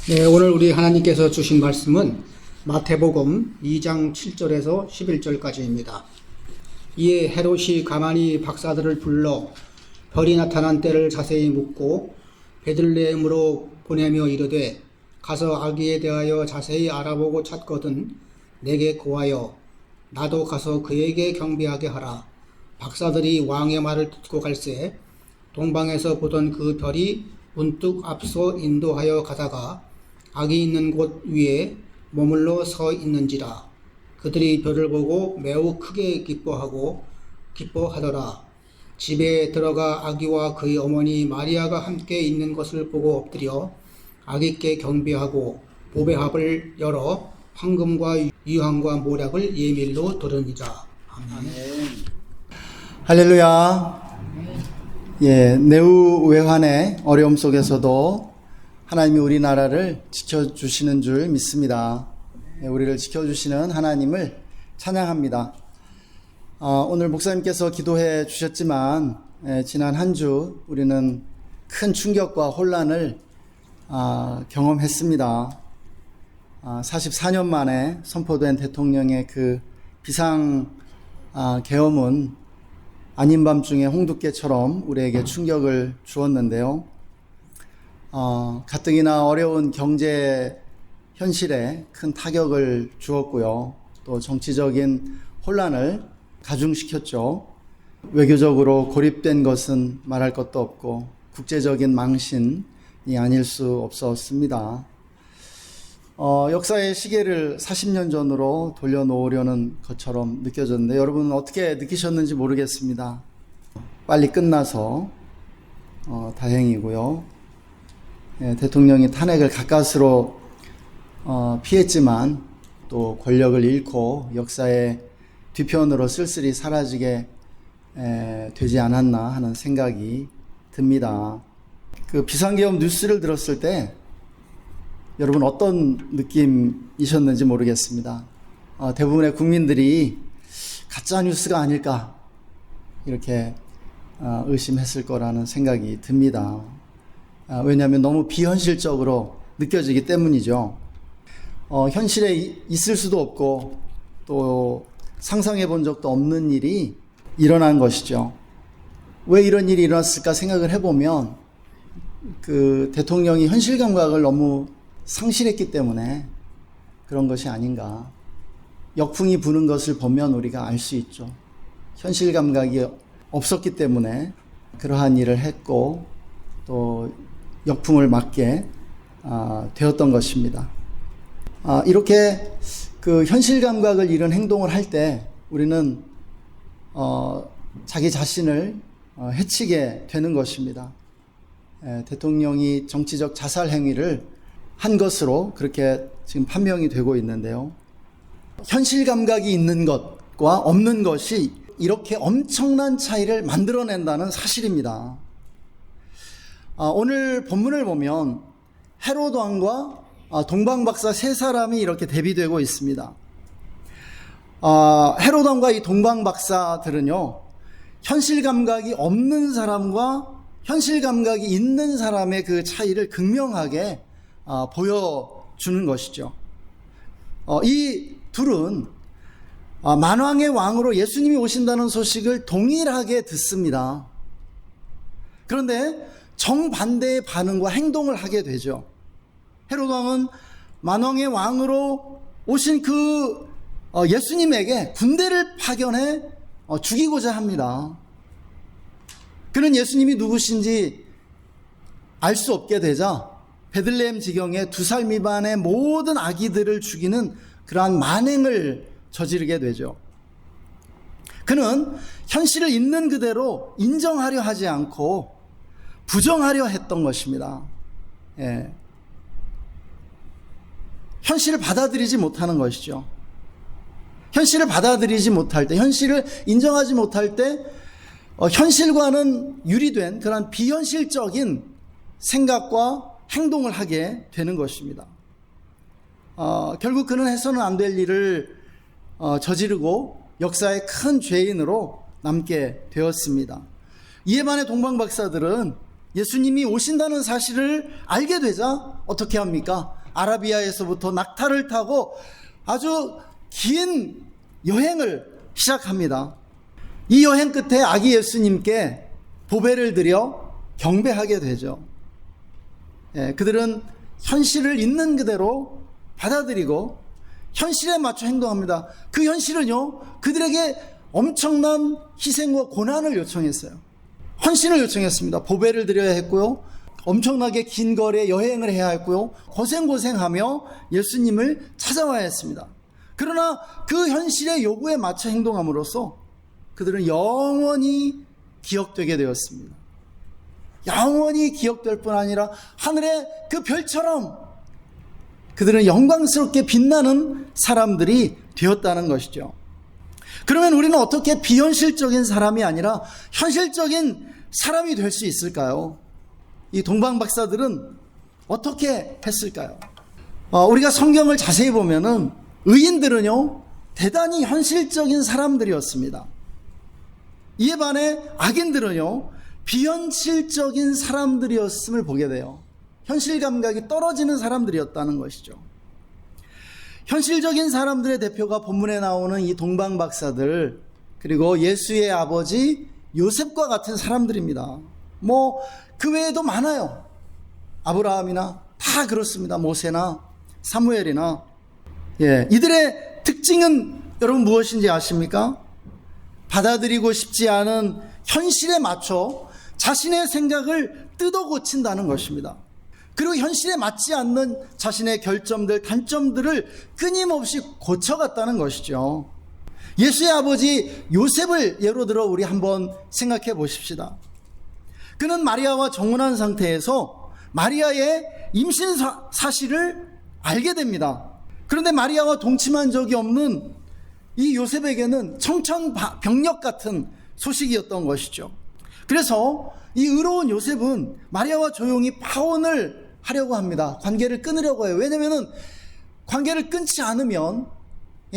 네, 오늘 우리 하나님께서 주신 말씀은 마태복음 2장 7절에서 11절까지입니다. 이에 헤롯이 가만히 박사들을 불러 별이 나타난 때를 자세히 묻고 베들레헴으로 보내며 이르되 가서 아기에 대하여 자세히 알아보고 찾거든 내게 고하여 나도 가서 그에게 경배하게 하라. 박사들이 왕의 말을 듣고 갈새 동방에서 보던 그 별이 문득 앞서 인도하여 가다가 아기 있는 곳 위에 머물러 서 있는지라. 그들이 별을 보고 매우 크게 기뻐하더라. 집에 들어가 아기와 그의 어머니 마리아가 함께 있는 것을 보고 엎드려 아기께 경배하고 보배합을 열어 황금과 유황과 모략을 예밀로 드르니라. 아멘. 할렐루야. 예, 내후 외환의 어려움 속에서도 하나님이 우리나라를 지켜주시는 줄 믿습니다. 예, 우리를 지켜주시는 하나님을 찬양합니다. 오늘 목사님께서 기도해 주셨지만 지난 한 주 우리는 큰 충격과 혼란을 경험했습니다. 44년 만에 선포된 대통령의 그 비상 계엄은 아닌 밤중에 홍두깨처럼 우리에게 충격을 주었는데요. 가뜩이나 어려운 경제 현실에 큰 타격을 주었고요. 또 정치적인 혼란을 가중시켰죠. 외교적으로 고립된 것은 말할 것도 없고 국제적인 망신이 아닐 수 없었습니다. 역사의 시계를 40년 전으로 돌려놓으려는 것처럼 느껴졌는데 여러분은 어떻게 느끼셨는지 모르겠습니다. 빨리 끝나서 다행이고요. 예, 대통령이 탄핵을 가까스로 피했지만 또 권력을 잃고 역사의 뒤편으로 쓸쓸히 사라지게 되지 않았나 하는 생각이 듭니다. 그 비상계엄 뉴스를 들었을 때 여러분 어떤 느낌이셨는지 모르겠습니다. 대부분의 국민들이 가짜 뉴스가 아닐까 이렇게 의심했을 거라는 생각이 듭니다. 왜냐하면 너무 비현실적으로 느껴지기 때문이죠. 현실에 있을 수도 없고 또 상상해 본 적도 없는 일이 일어난 것이죠. 왜 이런 일이 일어났을까 생각을 해보면 그 대통령이 현실 감각을 너무 상실했기 때문에 그런 것이 아닌가. 역풍이 부는 것을 보면 우리가 알 수 있죠. 현실 감각이 없었기 때문에 그러한 일을 했고 또 역풍을 맞게 되었던 것입니다. 이렇게 그 현실 감각을 잃은 행동을 할 때 우리는 자기 자신을 해치게 되는 것입니다. 대통령이 정치적 자살 행위를 한 것으로 그렇게 지금 판명이 되고 있는데요. 현실 감각이 있는 것과 없는 것이 이렇게 엄청난 차이를 만들어낸다는 사실입니다. 오늘 본문을 보면 헤롯 왕과 동방박사 세 사람이 이렇게 대비되고 있습니다. 헤롯 왕과 이 동방박사들은요, 현실 감각이 없는 사람과 현실 감각이 있는 사람의 그 차이를 극명하게 보여주는 것이죠. 이 둘은 만왕의 왕으로 예수님이 오신다는 소식을 동일하게 듣습니다. 그런데 정반대의 반응과 행동을 하게 되죠. 헤롯 왕은 만왕의 왕으로 오신 그 예수님에게 군대를 파견해 죽이고자 합니다. 그는 예수님이 누구신지 알 수 없게 되자 베들레헴 지경에 2살 미만의 모든 아기들을 죽이는 그러한 만행을 저지르게 되죠. 그는 현실을 있는 그대로 인정하려 하지 않고 부정하려 했던 것입니다. 예. 현실을 받아들이지 못하는 것이죠. 현실을 받아들이지 못할 때, 현실을 인정하지 못할 때 현실과는 유리된 그런 비현실적인 생각과 행동을 하게 되는 것입니다. 결국 그는 해서는 안 될 일을 저지르고 역사의 큰 죄인으로 남게 되었습니다. 이에 반해 동방박사들은 예수님이 오신다는 사실을 알게 되자 어떻게 합니까? 아라비아에서부터 낙타를 타고 아주 긴 여행을 시작합니다. 이 여행 끝에 아기 예수님께 보배를 드려 경배하게 되죠. 그들은 현실을 있는 그대로 받아들이고 현실에 맞춰 행동합니다. 그 현실은요, 그들에게 엄청난 희생과 고난을 요청했어요. 헌신을 요청했습니다. 보배를 드려야 했고요, 엄청나게 긴 거리에 여행을 해야 했고요, 고생하며 예수님을 찾아와야 했습니다. 그러나 그 현실의 요구에 맞춰 행동함으로써 그들은 영원히 기억되게 되었습니다. 영원히 기억될 뿐 아니라 하늘의 그 별처럼 그들은 영광스럽게 빛나는 사람들이 되었다는 것이죠. 그러면 우리는 어떻게 비현실적인 사람이 아니라 현실적인 사람이 될 수 있을까요? 이 동방 박사들은 어떻게 했을까요? 우리가 성경을 자세히 보면은 의인들은요, 대단히 현실적인 사람들이었습니다. 이에 반해 악인들은요, 비현실적인 사람들이었음을 보게 돼요. 현실 감각이 떨어지는 사람들이었다는 것이죠. 현실적인 사람들의 대표가 본문에 나오는 이 동방 박사들, 그리고 예수의 아버지 요셉과 같은 사람들입니다. 그 외에도 많아요. 아브라함이나 다 그렇습니다. 모세나 사무엘이나. 이들의 특징은 여러분 무엇인지 아십니까? 받아들이고 싶지 않은 현실에 맞춰 자신의 생각을 뜯어 고친다는 것입니다. 그리고 현실에 맞지 않는 자신의 결점들, 단점들을 끊임없이 고쳐갔다는 것이죠. 예수의 아버지 요셉을 예로 들어 우리 한번 생각해 보십시다. 그는 마리아와 정혼한 상태에서 마리아의 임신 사실을 알게 됩니다. 그런데 마리아와 동침한 적이 없는 이 요셉에게는 청천벽력 같은 소식이었던 것이죠. 그래서 이 의로운 요셉은 마리아와 조용히 파혼을 하려고 합니다. 관계를 끊으려고 해요. 왜냐하면 관계를 끊지 않으면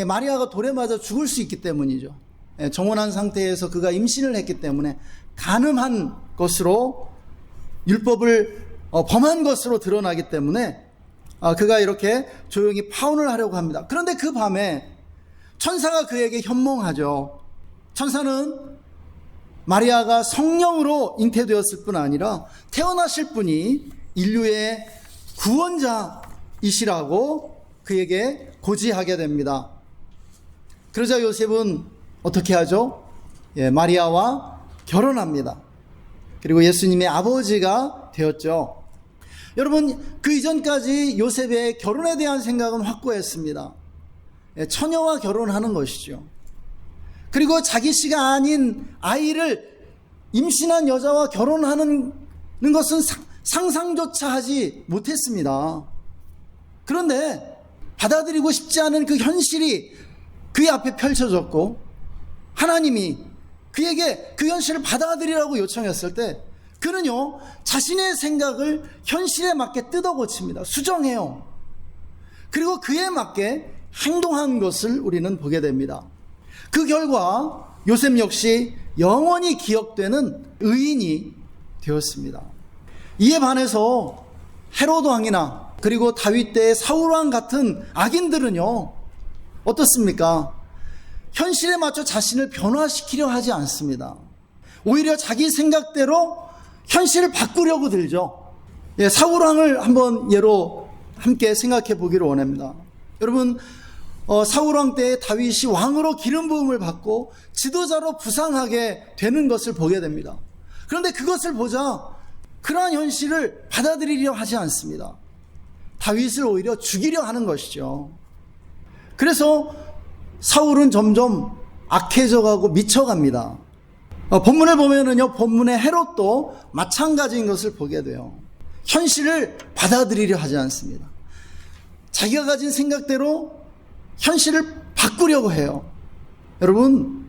마리아가 돌에 맞아 죽을 수 있기 때문이죠. 정혼한 상태에서 그가 임신을 했기 때문에 간음한 것으로, 율법을 범한 것으로 드러나기 때문에 그가 이렇게 조용히 파혼을 하려고 합니다. 그런데 그 밤에 천사가 그에게 현몽하죠. 천사는 마리아가 성령으로 잉태되었을 뿐 아니라 태어나실 분이 인류의 구원자이시라고 그에게 고지하게 됩니다. 그러자 요셉은 어떻게 하죠? 마리아와 결혼합니다. 그리고 예수님의 아버지가 되었죠. 여러분, 그 이전까지 요셉의 결혼에 대한 생각은 확고했습니다. 처녀와 결혼하는 것이죠. 그리고 자기 씨가 아닌 아이를 임신한 여자와 결혼하는 것은 상상조차 하지 못했습니다. 그런데 받아들이고 싶지 않은 그 현실이 그의 앞에 펼쳐졌고 하나님이 그에게 그 현실을 받아들이라고 요청했을 때 그는요, 자신의 생각을 현실에 맞게 뜯어 고칩니다. 수정해요. 그리고 그에 맞게 행동한 것을 우리는 보게 됩니다. 그 결과 요셉 역시 영원히 기억되는 의인이 되었습니다. 이에 반해서 헤로드 왕이나 그리고 다윗 때의 사울 왕 같은 악인들은요, 어떻습니까? 현실에 맞춰 자신을 변화시키려 하지 않습니다. 오히려 자기 생각대로 현실을 바꾸려고 들죠. 사울 왕을 한번 예로 함께 생각해 보기를 원합니다. 여러분, 사울 왕 때 다윗이 왕으로 기름 부음을 받고 지도자로 부상하게 되는 것을 보게 됩니다. 그런데 그것을 보자 그러한 현실을 받아들이려 하지 않습니다. 다윗을 오히려 죽이려 하는 것이죠. 그래서 사울은 점점 악해져가고 미쳐갑니다. 본문을 보면은요, 본문의 헤롯도 마찬가지인 것을 보게 돼요. 현실을 받아들이려 하지 않습니다. 자기가 가진 생각대로 현실을 바꾸려고 해요. 여러분,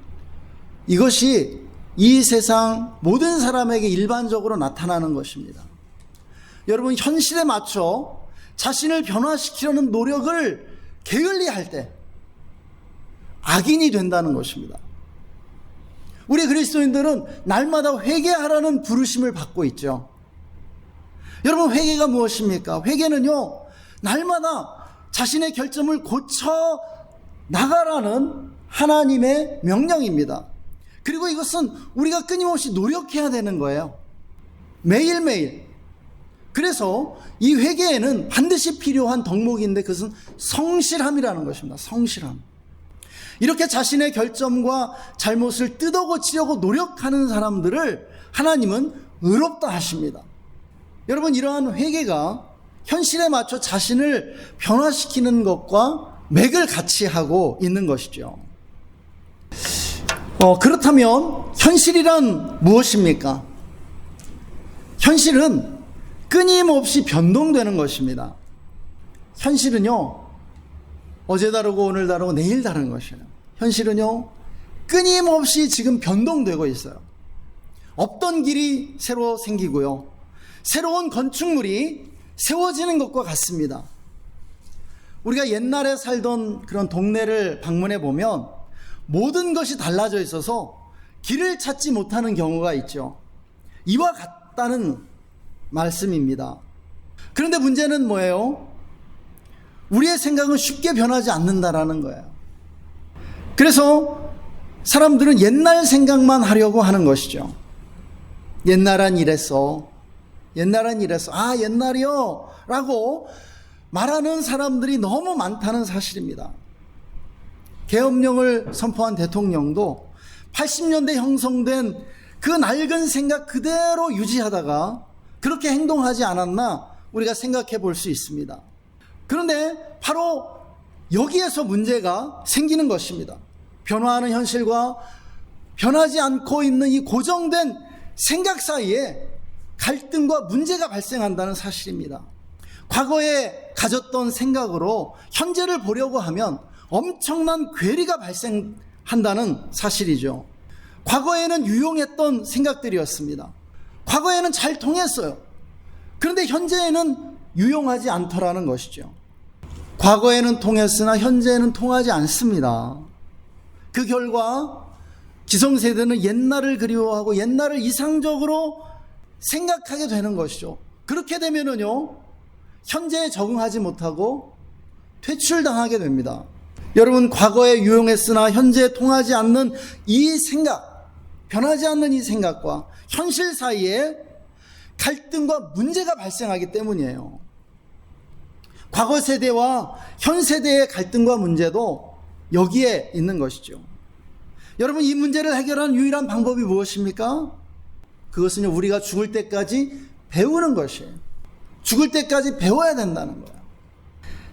이것이 이 세상 모든 사람에게 일반적으로 나타나는 것입니다. 여러분, 현실에 맞춰 자신을 변화시키려는 노력을 게을리할 때 악인이 된다는 것입니다. 우리 그리스도인들은 날마다 회개하라는 부르심을 받고 있죠. 여러분, 회개가 무엇입니까? 회개는요, 날마다 자신의 결점을 고쳐 나가라는 하나님의 명령입니다. 그리고 이것은 우리가 끊임없이 노력해야 되는 거예요. 매일매일. 그래서 이 회개에는 반드시 필요한 덕목인데 그것은 성실함이라는 것입니다. 성실함. 이렇게 자신의 결점과 잘못을 뜯어 고치려고 노력하는 사람들을 하나님은 의롭다 하십니다. 여러분, 이러한 회개가 현실에 맞춰 자신을 변화시키는 것과 맥을 같이 하고 있는 것이죠. 그렇다면 현실이란 무엇입니까? 현실은 끊임없이 변동되는 것입니다. 현실은요, 어제 다르고 오늘 다르고 내일 다른 것이에요. 현실은요, 끊임없이 지금 변동되고 있어요. 없던 길이 새로 생기고요, 새로운 건축물이 세워지는 것과 같습니다. 우리가 옛날에 살던 그런 동네를 방문해 보면 모든 것이 달라져 있어서 길을 찾지 못하는 경우가 있죠. 이와 같다는 말씀입니다. 그런데 문제는 뭐예요? 우리의 생각은 쉽게 변하지 않는다라는 거예요. 그래서 사람들은 옛날 생각만 하려고 하는 것이죠. 옛날은 이랬어. 아, 옛날이요 라고 말하는 사람들이 너무 많다는 사실입니다. 계엄령을 선포한 대통령도 80년대 형성된 그 낡은 생각 그대로 유지하다가 그렇게 행동하지 않았나 우리가 생각해 볼 수 있습니다. 그런데 바로 여기에서 문제가 생기는 것입니다. 변화하는 현실과 변하지 않고 있는 이 고정된 생각 사이에 갈등과 문제가 발생한다는 사실입니다. 과거에 가졌던 생각으로 현재를 보려고 하면 엄청난 괴리가 발생한다는 사실이죠. 과거에는 유용했던 생각들이었습니다. 과거에는 잘 통했어요. 그런데 현재에는 유용하지 않더라는 것이죠. 과거에는 통했으나 현재에는 통하지 않습니다. 그 결과 기성세대는 옛날을 그리워하고 옛날을 이상적으로 생각하게 되는 것이죠. 그렇게 되면은요, 현재에 적응하지 못하고 퇴출당하게 됩니다. 여러분, 과거에 유용했으나 현재에 통하지 않는 이 생각, 변하지 않는 이 생각과 현실 사이에 갈등과 문제가 발생하기 때문이에요. 과거 세대와 현 세대의 갈등과 문제도 여기에 있는 것이죠. 여러분, 이 문제를 해결하는 유일한 방법이 무엇입니까? 그것은요, 우리가 죽을 때까지 배우는 것이에요. 죽을 때까지 배워야 된다는 거예요.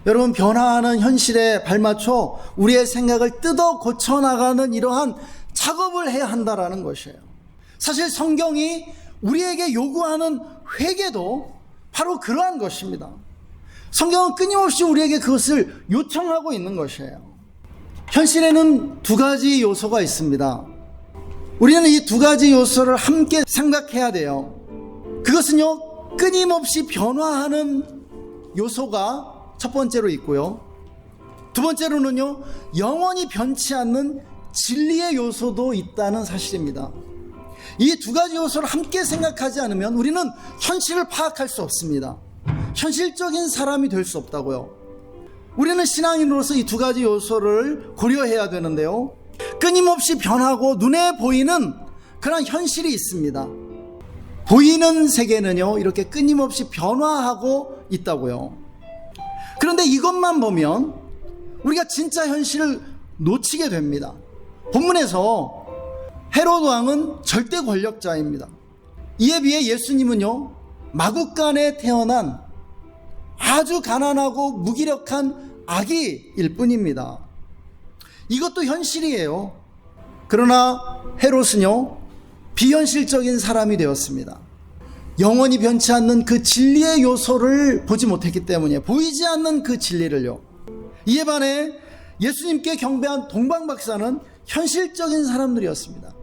여러분, 변화하는 현실에 발맞춰 우리의 생각을 뜯어 고쳐나가는 이러한 작업을 해야 한다라는 것이에요. 사실 성경이 우리에게 요구하는 회개도 바로 그러한 것입니다. 성경은 끊임없이 우리에게 그것을 요청하고 있는 것이에요. 현실에는 두 가지 요소가 있습니다. 우리는 이 두 가지 요소를 함께 생각해야 돼요. 그것은요, 끊임없이 변화하는 요소가 첫 번째로 있고요, 두 번째로는요, 영원히 변치 않는 진리의 요소도 있다는 사실입니다. 이 두 가지 요소를 함께 생각하지 않으면 우리는 현실을 파악할 수 없습니다. 현실적인 사람이 될 수 없다고요. 우리는 신앙인으로서 이 두 가지 요소를 고려해야 되는데요, 끊임없이 변하고 눈에 보이는 그런 현실이 있습니다. 보이는 세계는요, 이렇게 끊임없이 변화하고 있다고요. 그런데 이것만 보면 우리가 진짜 현실을 놓치게 됩니다. 본문에서 헤로드 왕은 절대 권력자입니다. 이에 비해 예수님은요, 마국간에 태어난 아주 가난하고 무기력한 아기일 뿐입니다. 이것도 현실이에요. 그러나 헤롯은요, 비현실적인 사람이 되었습니다. 영원히 변치 않는 그 진리의 요소를 보지 못했기 때문에, 보이지 않는 그 진리를요. 이에 반해 예수님께 경배한 동방박사는 현실적인 사람들이었습니다.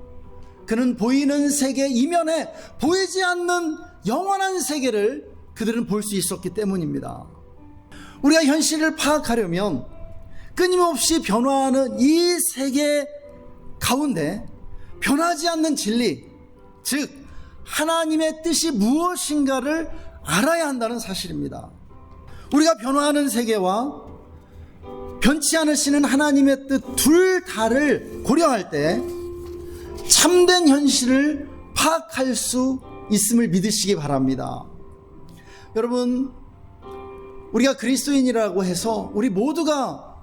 그는 보이는 세계 이면에 보이지 않는 영원한 세계를 그들은 볼 수 있었기 때문입니다. 우리가 현실을 파악하려면 끊임없이 변화하는 이 세계 가운데 변하지 않는 진리, 즉 하나님의 뜻이 무엇인가를 알아야 한다는 사실입니다. 우리가 변화하는 세계와 변치 않으시는 하나님의 뜻 둘 다를 고려할 때 참된 현실을 파악할 수 있음을 믿으시기 바랍니다. 여러분, 우리가 그리스도인이라고 해서 우리 모두가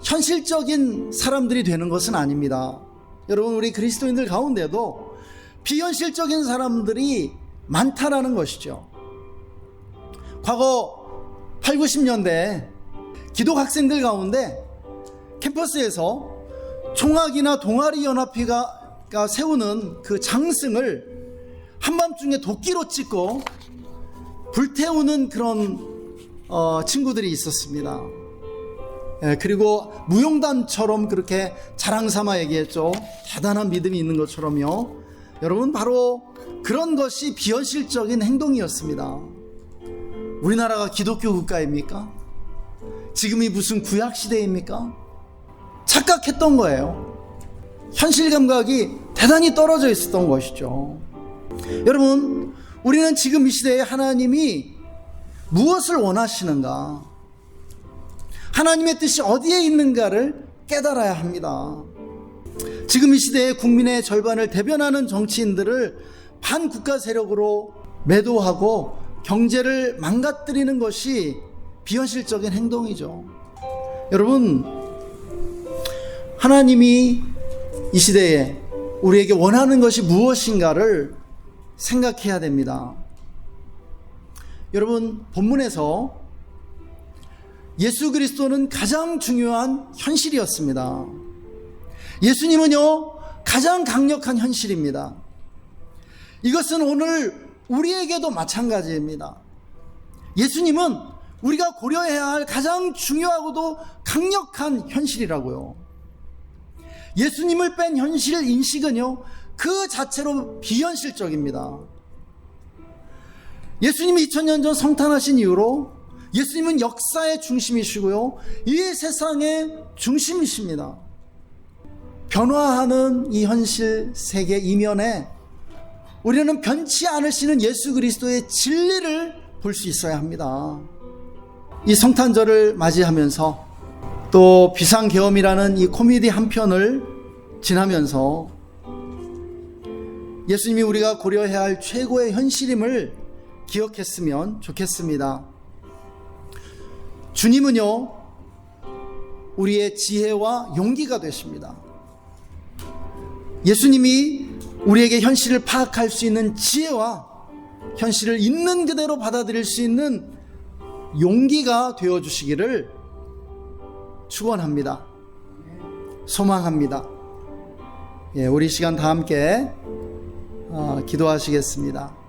현실적인 사람들이 되는 것은 아닙니다. 여러분, 우리 그리스도인들 가운데도 비현실적인 사람들이 많다라는 것이죠. 과거 8, 90년대 기독 학생들 가운데 캠퍼스에서 총학이나 동아리 연합회가 세우는 그 장승을 한밤중에 도끼로 찍고 불태우는 그런 친구들이 있었습니다. 그리고 무용단처럼 그렇게 자랑삼아 얘기했죠. 대단한 믿음이 있는 것처럼요. 여러분, 바로 그런 것이 비현실적인 행동이었습니다. 우리나라가 기독교 국가입니까? 지금이 무슨 구약시대입니까? 착각했던 거예요. 현실 감각이 대단히 떨어져 있었던 것이죠. 여러분, 우리는 지금 이 시대에 하나님이 무엇을 원하시는가, 하나님의 뜻이 어디에 있는가를 깨달아야 합니다. 지금 이 시대에 국민의 절반을 대변하는 정치인들을 반국가 세력으로 매도하고 경제를 망가뜨리는 것이 비현실적인 행동이죠. 여러분, 하나님이 이 시대에 우리에게 원하는 것이 무엇인가를 생각해야 됩니다. 여러분, 본문에서 예수 그리스도는 가장 중요한 현실이었습니다. 예수님은요, 가장 강력한 현실입니다. 이것은 오늘 우리에게도 마찬가지입니다. 예수님은 우리가 고려해야 할 가장 중요하고도 강력한 현실이라고요. 예수님을 뺀 현실 인식은요, 그 자체로 비현실적입니다. 예수님이 2000년 전 성탄하신 이후로 예수님은 역사의 중심이시고요, 이 세상의 중심이십니다. 변화하는 이 현실 세계 이면에 우리는 변치 않으시는 예수 그리스도의 진리를 볼 수 있어야 합니다. 이 성탄절을 맞이하면서 또 비상계엄이라는 이 코미디 한 편을 지나면서 예수님이 우리가 고려해야 할 최고의 현실임을 기억했으면 좋겠습니다. 주님은요, 우리의 지혜와 용기가 되십니다. 예수님이 우리에게 현실을 파악할 수 있는 지혜와 현실을 있는 그대로 받아들일 수 있는 용기가 되어주시기를 축원합니다. 소망합니다. 우리 시간 다 함께 기도하시겠습니다.